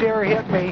Dare hit me.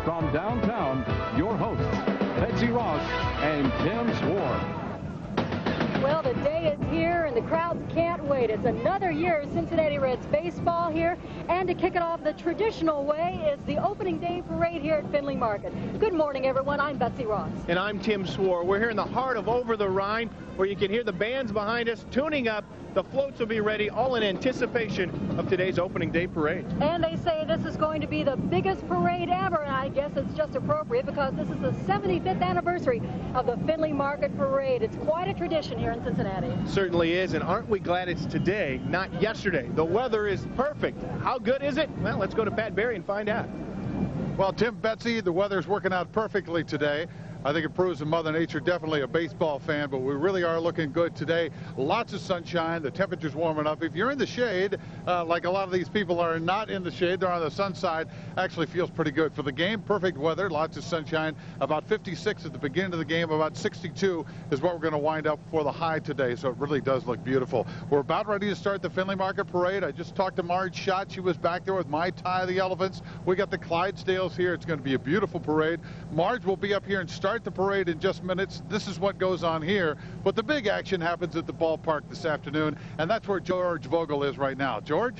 From downtown, your hosts, Betsy Ross and Tim Swore. Well, the day is here, and the crowds can't wait. It's another year of Cincinnati Reds baseball here, and to kick it off the traditional way is the opening day parade here at Findlay Market. Good morning, everyone. I'm Betsy Ross. And I'm Tim Swore. We're here in the heart of Over the Rhine, where you can hear the bands behind us tuning up. The floats will be ready, all in anticipation of today's opening day parade. And they say this is going to be the biggest parade ever, and I guess it's just appropriate because this is the 75th anniversary of the Findlay Market Parade. It's quite a tradition here in Cincinnati. Certainly is, and aren't we glad it's today, not yesterday? The weather is perfect. How good is it? Well, let's go to Pat Barry and find out. Well, Tim, Betsy, the weather's working out perfectly today. I think it proves that Mother Nature definitely a baseball fan, but we really are looking good today. Lots of sunshine. The temperature's warming up. If you're in the shade, like a lot of these people are not in the shade, they're on the sun side, actually feels pretty good. For the game, perfect weather, lots of sunshine. About 56 at the beginning of the game, about 62 is what we're going to wind up for the high today, so it really does look beautiful. We're about ready to start the Findlay Market Parade. I just talked to Marge Schott. She was back there with my tie of the Elephants. We got the Clydesdales here. It's going to be a beautiful parade. Marge will be up here and start the parade in just minutes. This is what goes on here, but the big action happens at the ballpark this afternoon, and that's where George Vogel is right now. George?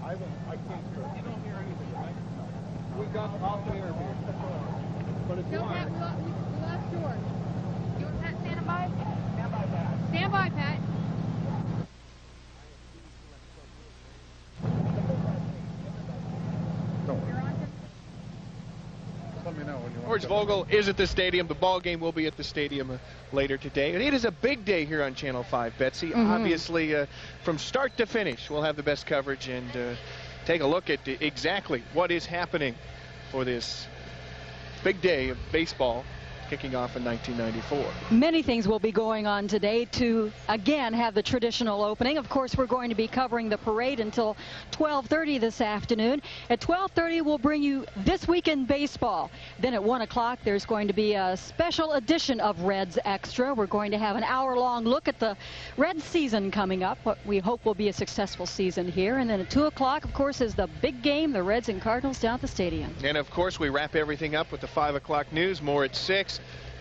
I can't hear it. You don't hear anything, right? We got off the air here. But if you want... We lost George. You want Pat stand by? Stand by, Pat. Stand by, Pat. George Vogel is at the stadium. The ball game will be at the stadium later today. And it is a big day here on Channel 5, Betsy. Obviously, from start to finish, we'll have the best coverage. And take a look at exactly what is happening for this big day of baseball kicking off in 1994. Many things will be going on today to again have the traditional opening. Of course, we're going to be covering the parade until 12:30 this afternoon. At 12:30 we'll bring you This Week in Baseball. Then at 1 o'clock there's going to be a special edition of Reds Extra. We're going to have an hour-long look at the Reds season coming up, what we hope will be a successful season here. And then at 2 o'clock, of course, is the big game, the Reds and Cardinals down at the stadium. And of course we wrap everything up with the 5 o'clock news, more at 6.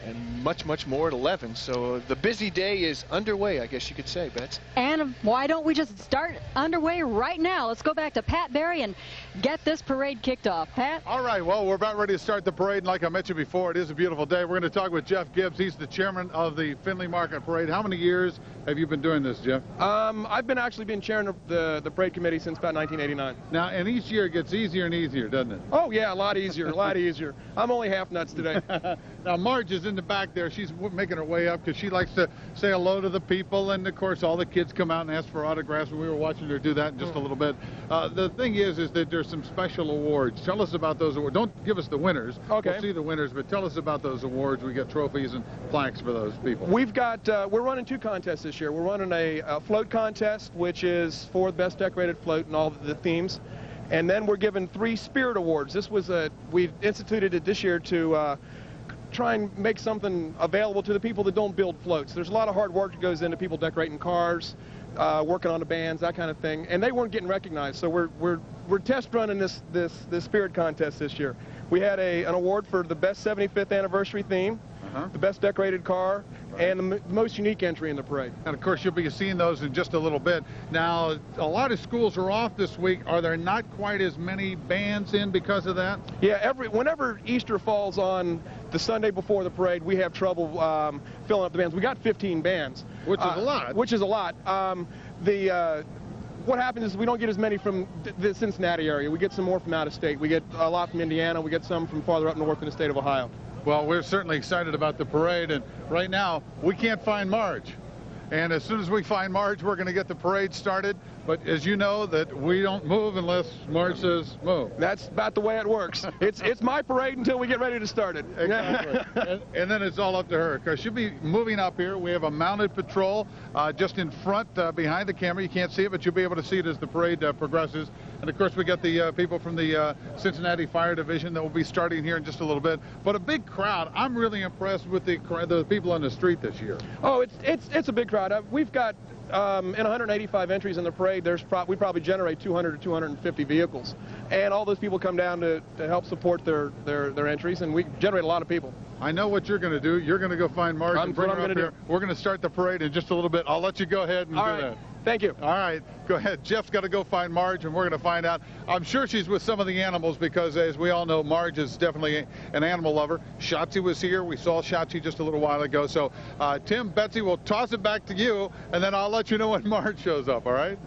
And much, much more at 11. So the busy day is underway, I guess you could say, Bets. And why don't we just start underway right now? Let's go back to Pat Barry and get this parade kicked off. Pat? All right, well, we're about ready to start the parade. And like I mentioned before, it is a beautiful day. We're going to talk with Jeff Gibbs. He's the chairman of the Findlay Market Parade. How many years have you been doing this, Jeff? I've actually been chairing the parade committee since about 1989. Now, and each year it gets easier and easier, doesn't it? Oh, yeah, a lot easier, a lot easier. I'm only half nuts today. Now, Marge is in the back there. She's making her way up because she likes to say hello to the people. And, of course, all the kids come out and ask for autographs. We were watching her do that in just a little bit. The thing is that there's some special awards. Tell us about those awards. Don't give us the winners. Okay. We'll see the winners, but tell us about those awards. We get trophies and plaques for those people. We've got, we're running 2 contests this year. We're running a float contest, which is for the best decorated float and all the themes. And then we're giving 3 Spirit Awards. This was we instituted it this year to try and make something available to the people that don't build floats. There's a lot of hard work that goes into people decorating cars, working on the bands, that kind of thing, and they weren't getting recognized. So we're test running this Spirit contest this year. We had an award for the best 75th anniversary theme, the best decorated car, and the most unique entry in the parade. And of course, you'll be seeing those in just a little bit. Now, a lot of schools are off this week. Are there not quite as many bands in because of that? Yeah, whenever Easter falls on the Sunday before the parade, we have trouble filling up the bands. We got 15 bands. Which is a lot. Which is a lot. What happens is we don't get as many from the Cincinnati area. We get some more from out of state. We get a lot from Indiana. We get some from farther up north in the state of Ohio. Well, we're certainly excited about the parade, and right now we can't find Marge. And as soon as we find Marge, we're going to get the parade started. But as you know, that we don't move unless Marge says move. That's about the way it works. It's my parade until we get ready to start it. Exactly. and then it's all up to her, because she'll be moving up here. We have a mounted patrol just in front behind the camera. You can't see it, but you'll be able to see it as the parade progresses. And, of course, we got the people from the Cincinnati Fire Division that will be starting here in just a little bit. But a big crowd. I'm really impressed with the people on the street this year. Oh, it's a big crowd. We've got, in 185 entries in the parade, we probably generate 200 to 250 vehicles. And all those people come down to help support their entries, and we generate a lot of people. I know what you're going to do. You're going to go find Marge and bring her up here. Do. We're going to start the parade in just a little bit. I'll let you go ahead and do that. Thank you. All right, go ahead. Jeff's got to go find Marge, and we're going to find out. I'm sure she's with some of the animals because, as we all know, Marge is definitely an animal lover. Shotzi was here. We saw Shotzi just a little while ago. So, Tim, Betsy, we'll toss it back to you, and then I'll let you know when Marge shows up, all right?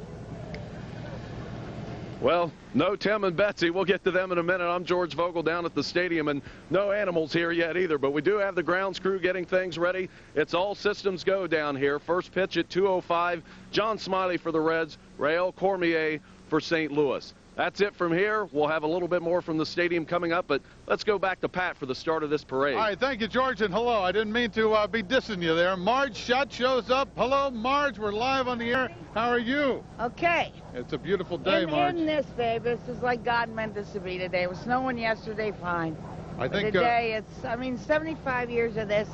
Well, no Tim and Betsy. We'll get to them in a minute. I'm George Vogel down at the stadium, and no animals here yet either. But we do have the grounds crew getting things ready. It's all systems go down here. First pitch at 2:05. John Smiley for the Reds. Rael Cormier for St. Louis. That's it from here. We'll have a little bit more from the stadium coming up, but let's go back to Pat for the start of this parade. All right, thank you, George, and hello. I didn't mean to be dissing you there. Marge Shutt shows up. Hello, Marge. We're live on the air. How are you? Okay. It's a beautiful day, Marge. In this, babe, this is like God meant this to be today. It was snowing yesterday, fine. I think today, 75 years of this,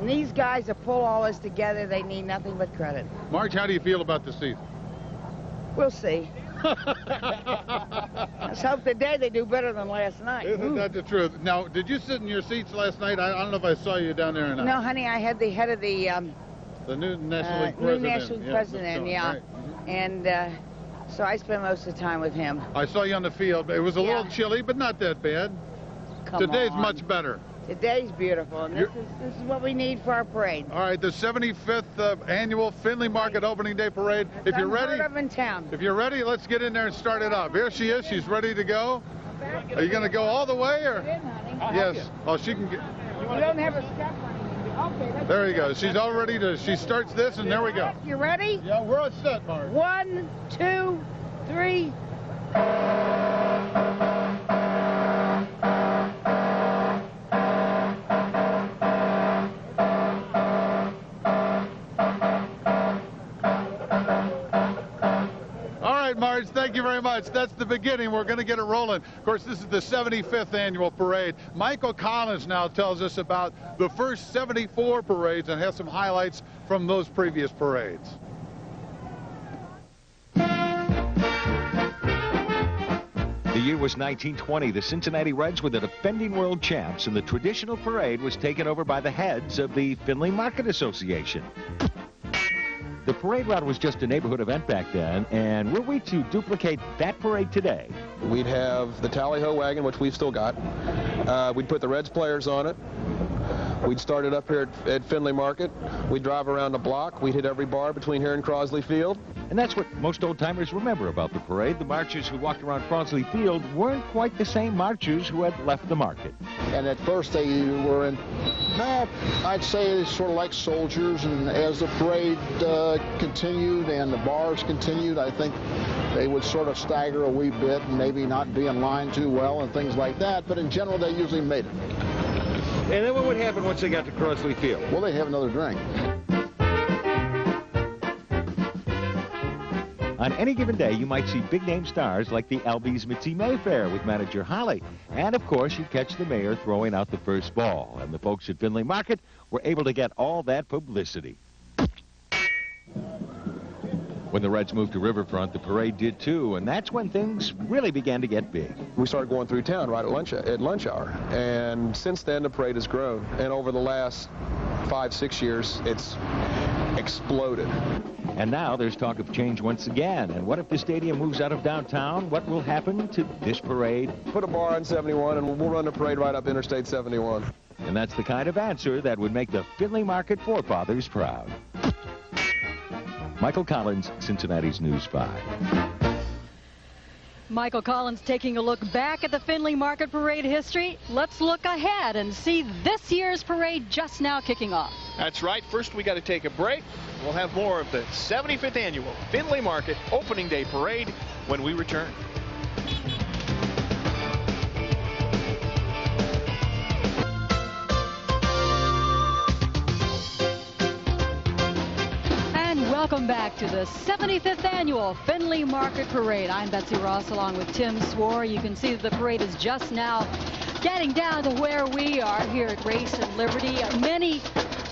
and these guys that pull all this together, they need nothing but credit. Marge, how do you feel about the season? We'll see. Let's hope today they do better than last night. Isn't that the truth? Now, did you sit in your seats last night? I don't know if I saw you down there or not. No, honey, I had the head of the new National League president. New National League president, yeah. Right. And so I spent most of the time with him. I saw you on the field. It was a little chilly, but not that bad. Today's much better. Today's beautiful, and this is what we need for our parade. All right, the 75th annual Findlay Market Opening Day Parade. If you're ready, in town. If you're ready, let's get in there and start it up. Here she is. She's ready to go. Are you going to go all the way, or? Yes. Oh, she can get. You don't have a step on it. Okay. There you go. She's all ready to. She starts this, and there we go. You ready? Yeah, we're all set, Mark. 1, 2, 3. very much. That's the beginning. We're going to get it rolling. Of course, this is the 75th annual parade. Michael Collins now tells us about the first 74 parades and has some highlights from those previous parades. The year was 1920. The Cincinnati Reds were the defending world champs, and the traditional parade was taken over by the heads of the Findlay Market Association. The parade route was just a neighborhood event back then, and were we to duplicate that parade today? We'd have the tally-ho wagon, which we've still got. We'd put the Reds players on it. We'd start it up here at Findlay Market. We'd drive around the block. We'd hit every bar between here and Crosley Field. And that's what most old-timers remember about the parade. The marchers who walked around Crosley Field weren't quite the same marchers who had left the market. And at first they were in, I'd say sort of like soldiers, and as the parade continued and the bars continued, I think they would sort of stagger a wee bit and maybe not be in line too well and things like that, but in general they usually made it. And then what would happen once they got to Crosley Field? Well, they'd have another drink. On any given day, you might see big-name stars like the Albies Mitzi Mayfair with manager Holly. And, of course, you'd catch the mayor throwing out the first ball. And the folks at Findlay Market were able to get all that publicity. When the Reds moved to Riverfront, the parade did too, and that's when things really began to get big. We started going through town right at lunch hour, and since then the parade has grown. And over the last 5-6 years, it's exploded. And now there's talk of change once again. And what if the stadium moves out of downtown? What will happen to this parade? Put a bar on 71, and we'll run the parade right up Interstate 71. And that's the kind of answer that would make the Findlay Market forefathers proud. Michael Collins, Cincinnati's News 5. Michael Collins taking a look back at the Findlay Market Parade history. Let's look ahead and see this year's parade just now kicking off. That's right. First, we got to take a break. We'll have more of the 75th annual Findlay Market Opening Day Parade when we return. Welcome back to the 75th annual Findlay Market Parade. I'm Betsy Ross along with Tim Swore. You can see that the parade is just now getting down to where we are here at Race and Liberty. Many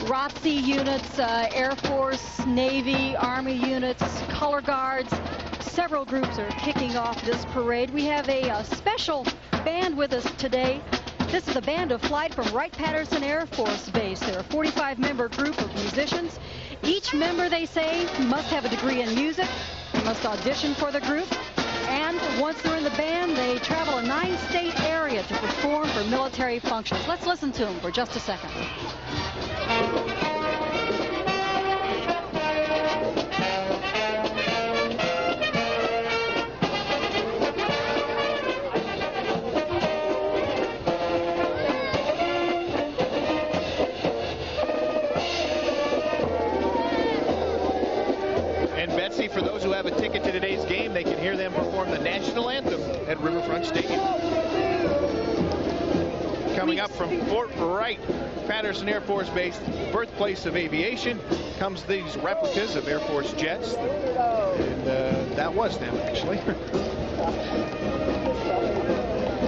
ROTC units, Air Force, Navy, Army units, color guards. Several groups are kicking off this parade. We have a special band with us today. This is the Band of Flight from Wright-Patterson Air Force Base. They're a 45-member group of musicians. Each member, they say, must have a degree in music. They must audition for the group. And once they're in the band, they travel a 9-state area to perform for military functions. Let's listen to them for just a second. For those who have a ticket to today's game, they can hear them perform the national anthem at Riverfront Stadium. Coming up from Fort Wright, Patterson Air Force Base, birthplace of aviation, comes these replicas of Air Force jets. And that was them, actually.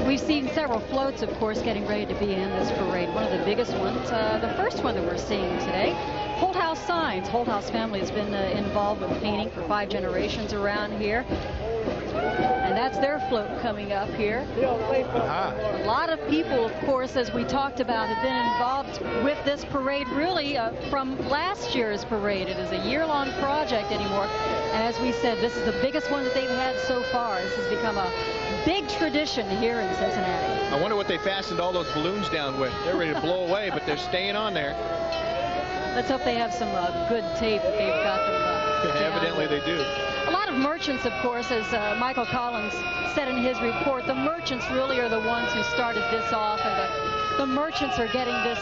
We've seen several floats, of course, getting ready to be in this parade. One of the biggest ones, the first one that we're seeing today, Holt House Signs. Holt House family has been involved with painting for 5 generations around here. And that's their float coming up here. A lot of people, of course, as we talked about, have been involved with this parade really from last year's parade. It is a year-long project anymore. And as we said, this is the biggest one that they've had so far. This has become a big tradition here in Cincinnati. I wonder what they fastened all those balloons down with. They're ready to blow away, but they're staying on there. Let's hope they have some good tape that they've got them Evidently they do. A lot of merchants, of course, as Michael Collins said in his report, the merchants really are the ones who started this off, and the merchants are getting this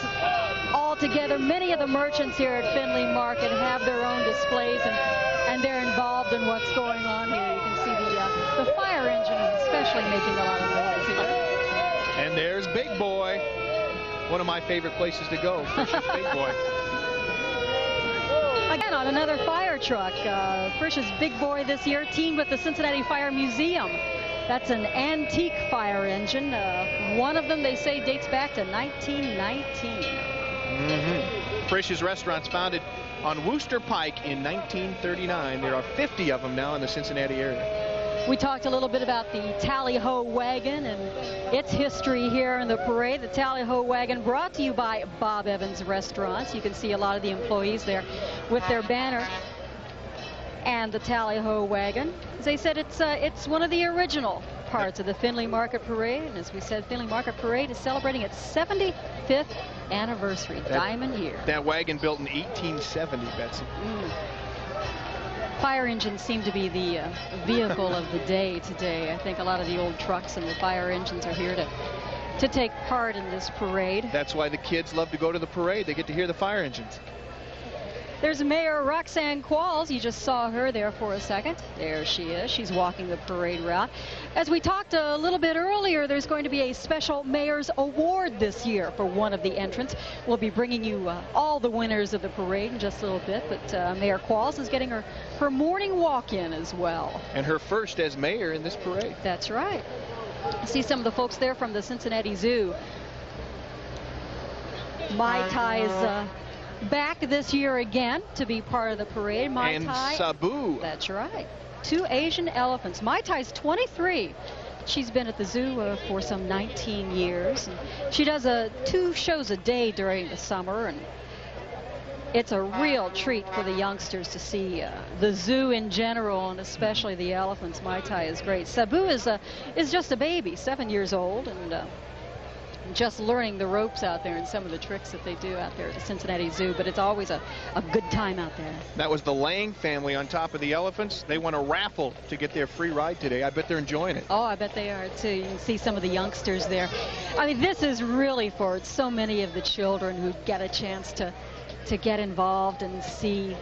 all together. Many of the merchants here at Findlay Market have their own displays, and they're involved in what's going on here. You can see the fire engine especially making a lot of noise here. And there's Big Boy, one of my favorite places to go, Fish's Big Boy. Again, on another fire truck. Frisch's big boy this year teamed with the Cincinnati Fire Museum. That's an antique fire engine. One of them, they say, dates back to 1919. Frisch's Restaurant's founded on Wooster Pike in 1939. There are 50 of them now in the Cincinnati area. We talked a little bit about the Tally-Ho wagon and its history here in the parade. The Tally-Ho wagon brought to you by Bob Evans Restaurants. You can see a lot of the employees there with their banner and the Tally-Ho wagon. As I said, it's one of the original parts of the Findlay Market Parade. And as we said, Findlay Market Parade is celebrating its 75th anniversary, diamond year. That wagon built in 1870, Betsy. Fire engines seem to be the vehicle of the day today. I think a lot of the old trucks and the fire engines are here to take part in this parade. That's why the kids love to go to the parade. They get to hear the fire engines. There's Mayor Roxanne Qualls. You just saw her there for a second. There she is. She's walking the parade route. As we talked a little bit earlier, there's going to be a special Mayor's Award this year for one of the entrants. We'll be bringing you all the winners of the parade in just a little bit, but Mayor Qualls is getting her morning walk-in as well. And her first as mayor in this parade. That's right. See some of the folks there from the Cincinnati Zoo. Mai Tai's back this year again to be part of the parade. Mai Tai. And Sabu. That's right. 2 Asian elephants. Mai Tai's 23. She's been at the zoo for some 19 years. And she does 2 shows a day during the summer, and it's a real treat for the youngsters to see the zoo in general, and especially the elephants. Mai Tai is great. Sabu is just a baby, 7 years old, and just learning the ropes out there and some of the tricks that they do out there at the Cincinnati Zoo, but it's always a good time out there. That was the Lang family on top of the elephants. They won a raffle to get their free ride today. I bet they're enjoying it. Oh, I bet they are too. You can see some of the youngsters there. I mean, this is really for so many of the children who get a chance to get involved and see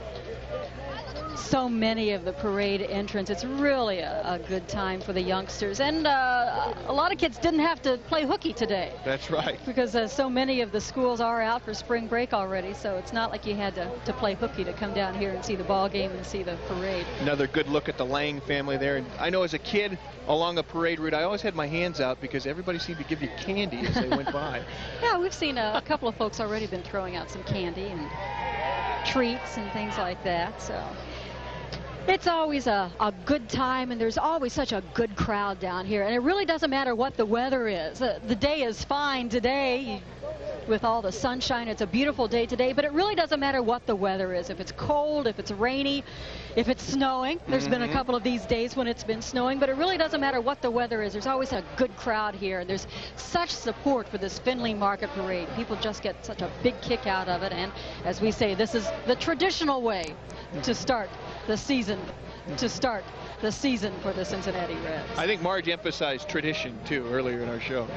so many of the parade entrants. It's really a good time for the youngsters, and a lot of kids didn't have to play hooky today. That's right. Because so many of the schools are out for spring break already, so it's not like you had to play hooky to come down here and see the ball game and see the parade. Another good look at the Lang family there. And I know as a kid along a parade route, I always had my hands out because everybody seemed to give you candy as they went by. Yeah, we've seen a couple of folks already been throwing out some candy and treats and things like that, so it's always a good time, and there's always such a good crowd down here, and it really doesn't matter what the weather is. The day is fine today with all the sunshine. It's a beautiful day today, but it really doesn't matter what the weather is. If it's cold, if it's rainy, if it's snowing. There's been a couple of these days when it's been snowing, but it really doesn't matter what the weather is. There's always a good crowd here, and there's such support for this Findlay Market Parade. People just get such a big kick out of it, and as we say, this is the traditional way to start the season, for the Cincinnati Reds. I think Marge emphasized tradition too earlier in our show.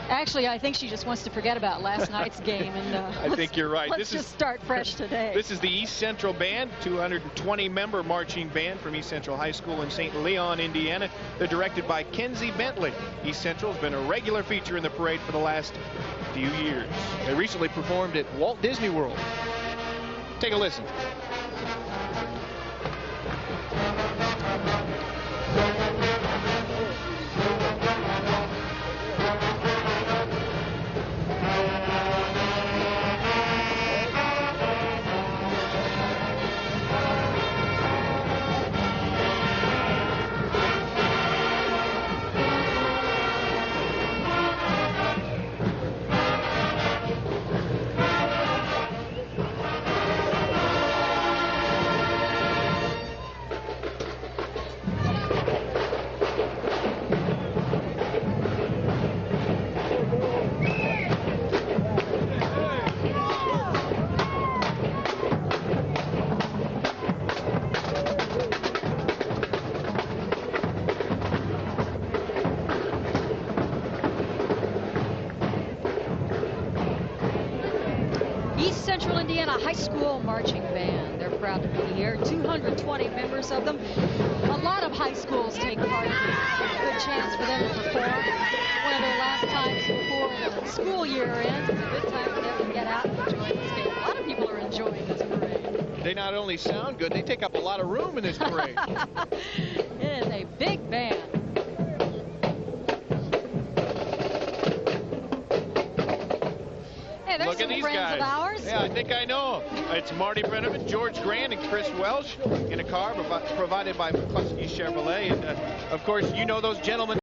Actually, I think she just wants to forget about last night's game, and I think you're right. Let's just start fresh today. This is the East Central Band, 220-member marching band from East Central High School in St.Leon, Indiana. They're directed by Kenzie Bentley. East Central has been a regular feature in the parade for the last few years. They recently performed at Walt Disney World. Take a listen. Central Indiana High School Marching Band. They're proud to be here. 220 members of them. A lot of high schools take part in this. A good chance for them to perform. One of their last times before the school year ends. It's a good time for them to get out and enjoy this game. A lot of people are enjoying this parade. They not only sound good, they take up a lot of room in this parade. It is a big band. Hey, there's Look at some these friends guys. of ours. Yeah, I think I know them. It's Marty Brenneman, George Grant, and Chris Welsh in a car provided by McCluskey Chevrolet. And, of course, you know those gentlemen.